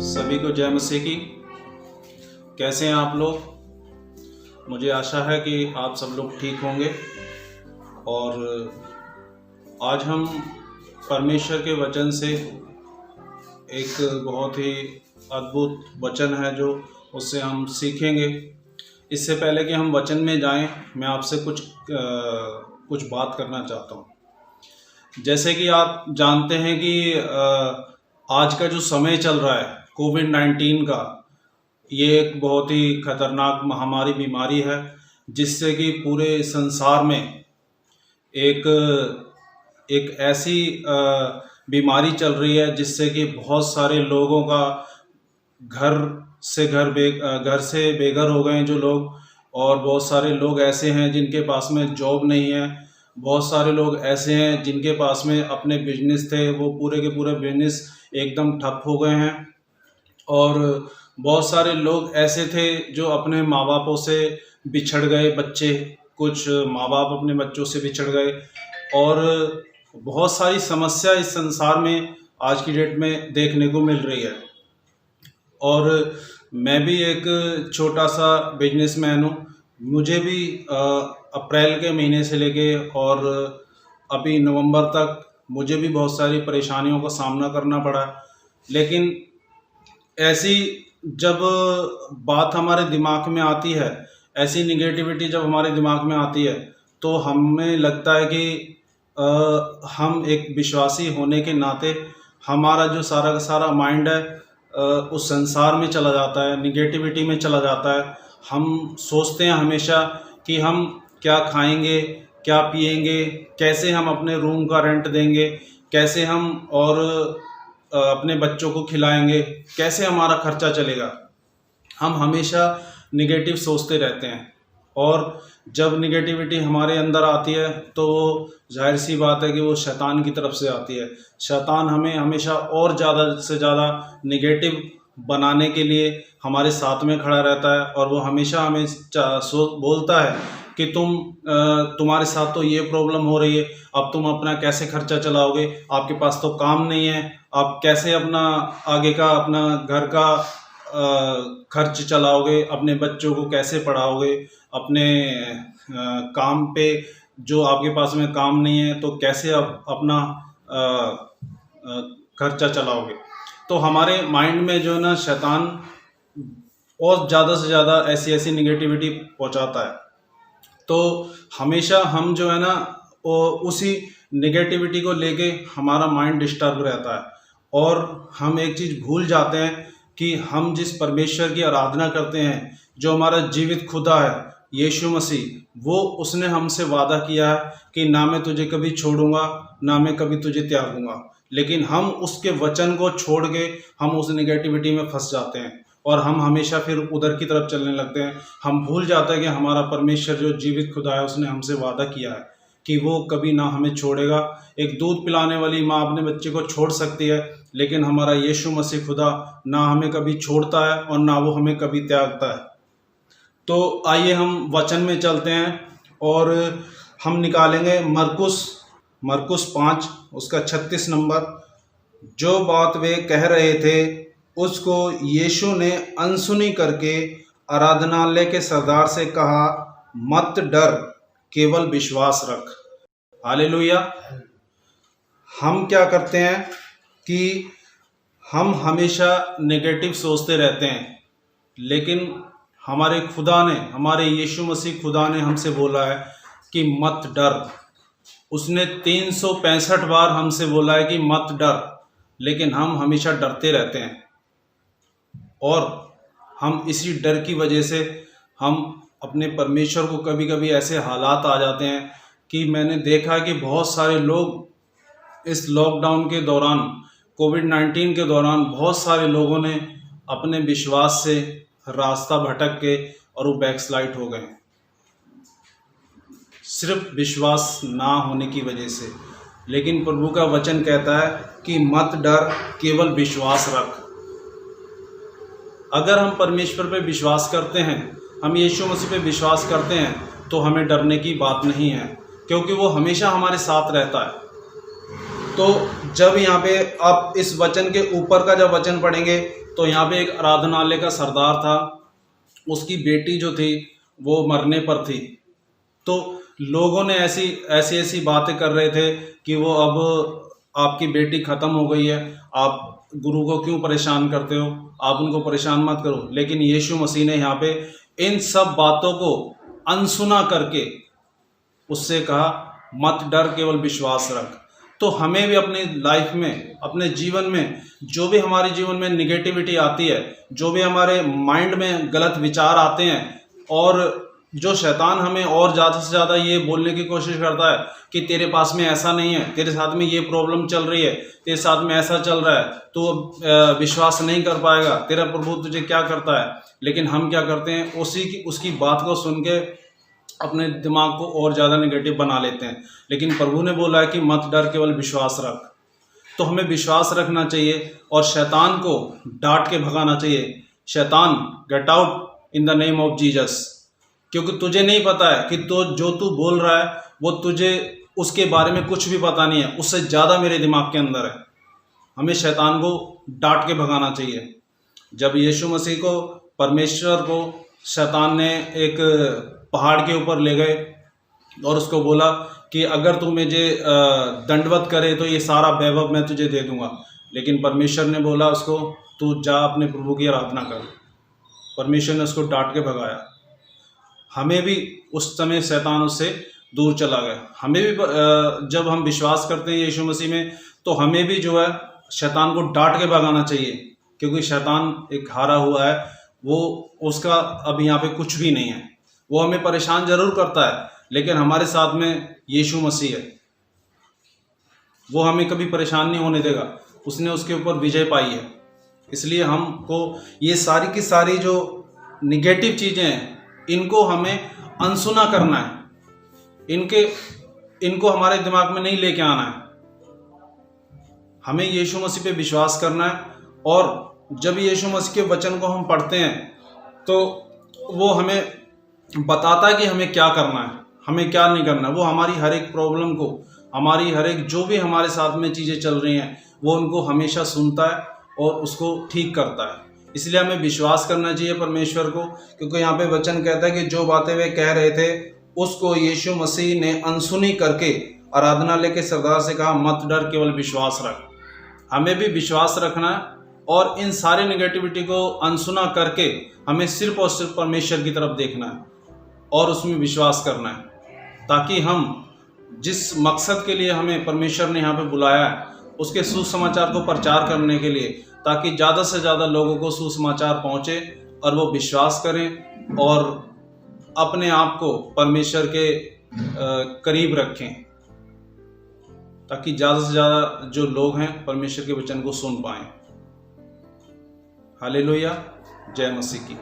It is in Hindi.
सभी को जय मसीह की। कैसे हैं आप लोग? मुझे आशा है कि आप सब लोग ठीक होंगे। और आज हम परमेश्वर के वचन से एक बहुत ही अद्भुत वचन है जो उससे हम सीखेंगे। इससे पहले कि हम वचन में जाएं, मैं आपसे कुछ बात करना चाहता हूं। जैसे कि आप जानते हैं कि आज का जो समय चल रहा है कोविड-19 का, ये एक बहुत ही खतरनाक महामारी बीमारी है जिससे कि पूरे संसार में एक ऐसी बीमारी चल रही है जिससे कि बहुत सारे लोगों का घर से बेघर हो गए हैं जो लोग। और बहुत सारे लोग ऐसे हैं जिनके पास में जॉब नहीं है। बहुत सारे लोग ऐसे हैं जिनके पास में अपने बिजनेस थे, वो पूरे के पूरे बिजनेस एकदम ठप हो गए हैं। और बहुत सारे लोग ऐसे थे जो अपने माँ बापों से बिछड़ गए। कुछ माँ बाप अपने बच्चों से बिछड़ गए और बहुत सारी समस्या इस संसार में आज की डेट में देखने को मिल रही है। और मैं भी एक छोटा सा बिजनेसमैन हूँ। मुझे भी अप्रैल के महीने से लेके और अभी नवंबर तक मुझे भी बहुत सारी परेशानियों का सामना करना पड़ा। लेकिन ऐसी जब बात हमारे दिमाग में आती है, ऐसी निगेटिविटी जब हमारे दिमाग में आती है, तो हमें लगता है कि हम एक विश्वासी होने के नाते हमारा जो सारा का सारा माइंड है उस संसार में चला जाता है, निगेटिविटी में चला जाता है। हम सोचते हैं हमेशा कि हम क्या खाएंगे, क्या पिएंगे, कैसे हम अपने रूम का रेंट देंगे, कैसे हम और अपने बच्चों को खिलाएंगे, कैसे हमारा खर्चा चलेगा। हम हमेशा निगेटिव सोचते रहते हैं। और जब निगेटिविटी हमारे अंदर आती है तो जाहिर सी बात है कि वो शैतान की तरफ से आती है। शैतान हमें हमेशा और ज़्यादा से ज़्यादा निगेटिव बनाने के लिए हमारे साथ में खड़ा रहता है। और वो हमेशा हमें बोलता है कि तुम्हारे साथ तो ये प्रॉब्लम हो रही है, अब तुम अपना कैसे खर्चा चलाओगे, आपके पास तो काम नहीं है, आप कैसे अपना आगे का अपना घर का खर्च चलाओगे, अपने बच्चों को कैसे पढ़ाओगे, अपने काम पे जो आपके पास में काम नहीं है तो कैसे आप अपना खर्चा चलाओगे। तो हमारे माइंड में जो है ना शैतान और ज़्यादा से ज़्यादा ऐसी निगेटिविटी पहुंचाता है। तो हमेशा हम जो है ना उसी निगेटिविटी को लेके हमारा माइंड डिस्टर्ब रहता है। और हम एक चीज़ भूल जाते हैं कि हम जिस परमेश्वर की आराधना करते हैं, जो हमारा जीवित खुदा है यीशु मसीह, वो उसने हमसे वादा किया है कि ना मैं तुझे कभी छोड़ूंगा, ना मैं कभी तुझे त्यागूंगा। लेकिन हम उसके वचन को छोड़ के हम उस निगेटिविटी में फंस जाते हैं और हम हमेशा फिर उधर की तरफ चलने लगते हैं। हम भूल जाते हैं कि हमारा परमेश्वर जो जीवित खुदा है उसने हमसे वादा किया है कि वो कभी ना हमें छोड़ेगा। एक दूध पिलाने वाली माँ अपने बच्चे को छोड़ सकती है, लेकिन हमारा यीशु मसीह खुदा ना हमें कभी छोड़ता है और ना वो हमें कभी त्यागता है। तो आइए हम वचन में चलते हैं और हम निकालेंगे मरकुस 5 उसका 36 नंबर। जो बात वे कह रहे थे उसको यीशु ने अनसुनी करके आराधनालय के सरदार से कहा, मत डर, केवल विश्वास रख। हालेलुया। हम क्या करते हैं कि हम हमेशा नेगेटिव सोचते रहते हैं, लेकिन हमारे खुदा ने, हमारे यीशु मसीह खुदा ने हमसे बोला है कि मत डर। उसने 365 बार हमसे बोला है कि मत डर, लेकिन हम हमेशा डरते रहते हैं। और हम इसी डर की वजह से हम अपने परमेश्वर को कभी कभी ऐसे हालात आ जाते हैं कि मैंने देखा कि बहुत सारे लोग इस लॉकडाउन के दौरान, कोविड-19 के दौरान, बहुत सारे लोगों ने अपने विश्वास से रास्ता भटक के और वो बैकस्लाइड हो गए, सिर्फ विश्वास ना होने की वजह से। लेकिन प्रभु का वचन कहता है कि मत डर, केवल विश्वास रख। अगर हम परमेश्वर पे विश्वास करते हैं, हम यीशु मसीह पे विश्वास करते हैं, तो हमें डरने की बात नहीं है, क्योंकि वो हमेशा हमारे साथ रहता है। तो जब यहाँ पे आप इस वचन के ऊपर का जब वचन पढ़ेंगे तो यहाँ पे एक आराधनालय का सरदार था, उसकी बेटी जो थी वो मरने पर थी। तो लोगों ने ऐसी ऐसी ऐसी बातें कर रहे थे कि वो अब आपकी बेटी खत्म हो गई है, आप गुरु को क्यों परेशान करते हो, आप उनको परेशान मत करो। लेकिन यीशु मसीह ने यहाँ पे इन सब बातों को अनसुना करके उससे कहा मत डर, केवल विश्वास रख। तो हमें भी अपनी लाइफ में, अपने जीवन में, जो भी हमारे जीवन में निगेटिविटी आती है, जो भी हमारे माइंड में गलत विचार आते हैं, और जो शैतान हमें और ज़्यादा से ज़्यादा ये बोलने की कोशिश करता है कि तेरे पास में ऐसा नहीं है, तेरे साथ में ये प्रॉब्लम चल रही है, तेरे साथ में ऐसा चल रहा है, तो विश्वास नहीं कर पाएगा, तेरा प्रभु तुझे क्या करता है। लेकिन हम क्या करते हैं, उसकी बात को सुन के अपने दिमाग को और ज़्यादा नेगेटिव बना लेते हैं। लेकिन प्रभु ने बोला है कि मत डर, केवल विश्वास रख। तो हमें विश्वास रखना चाहिए और शैतान को डांट के भगाना चाहिए। शैतान, get out in the name of Jesus. क्योंकि तुझे नहीं पता है कि तो जो तू बोल रहा है वो तुझे उसके बारे में कुछ भी पता नहीं है, उससे ज़्यादा मेरे दिमाग के अंदर है। हमें शैतान को डांट के भगाना चाहिए। जब यीशु मसीह को, परमेश्वर को, शैतान ने एक पहाड़ के ऊपर ले गए और उसको बोला कि अगर तू मुझे दंडवत करे तो ये सारा वैभव मैं तुझे दे दूंगा। लेकिन परमेश्वर ने बोला उसको, तू जा अपने प्रभु की आराधना कर। परमेश्वर ने उसको डांट के भगाया। हमें भी उस समय शैतान उससे दूर चला गया। हमें भी जब हम विश्वास करते हैं यीशु मसीह में, तो हमें भी जो है शैतान को डांट के भगाना चाहिए। क्योंकि शैतान एक हारा हुआ है, वो उसका अब यहाँ पे कुछ भी नहीं है। वो हमें परेशान जरूर करता है, लेकिन हमारे साथ में यीशु मसीह है, वो हमें कभी परेशान नहीं होने देगा। उसने उसके ऊपर विजय पाई है। इसलिए हमको ये सारी की सारी जो निगेटिव चीज़ें हैं, इनको हमें अनसुना करना है। इनको हमारे दिमाग में नहीं लेके आना है। हमें यीशु मसीह पे विश्वास करना है। और जब यीशु मसीह के वचन को हम पढ़ते हैं तो वो हमें बताता है कि हमें क्या करना है, हमें क्या नहीं करना है। वो हमारी हर एक प्रॉब्लम को, हमारी हर एक जो भी हमारे साथ में चीज़ें चल रही हैं, वो उनको हमेशा सुनता है और उसको ठीक करता है। इसलिए हमें विश्वास करना चाहिए परमेश्वर को। क्योंकि यहाँ पे वचन कहता है कि जो बातें वे कह रहे थे उसको यीशु मसीह ने अनसुनी करके आराधनालय के सरदार से कहा मत डर, केवल विश्वास रख। हमें भी विश्वास रखना है और इन सारे नेगेटिविटी को अनसुना करके हमें सिर्फ और सिर्फ परमेश्वर की तरफ देखना है और उसमें विश्वास करना है, ताकि हम जिस मकसद के लिए हमें परमेश्वर ने यहाँ पे बुलाया है, उसके सुसमाचार को प्रचार करने के लिए, ताकि ज़्यादा से ज़्यादा लोगों को सुसमाचार पहुँचे और वो विश्वास करें और अपने आप को परमेश्वर के करीब रखें, ताकि ज़्यादा से ज़्यादा जो लोग हैं परमेश्वर के वचन को सुन पाएं। हालेलुया, जय मसीह की।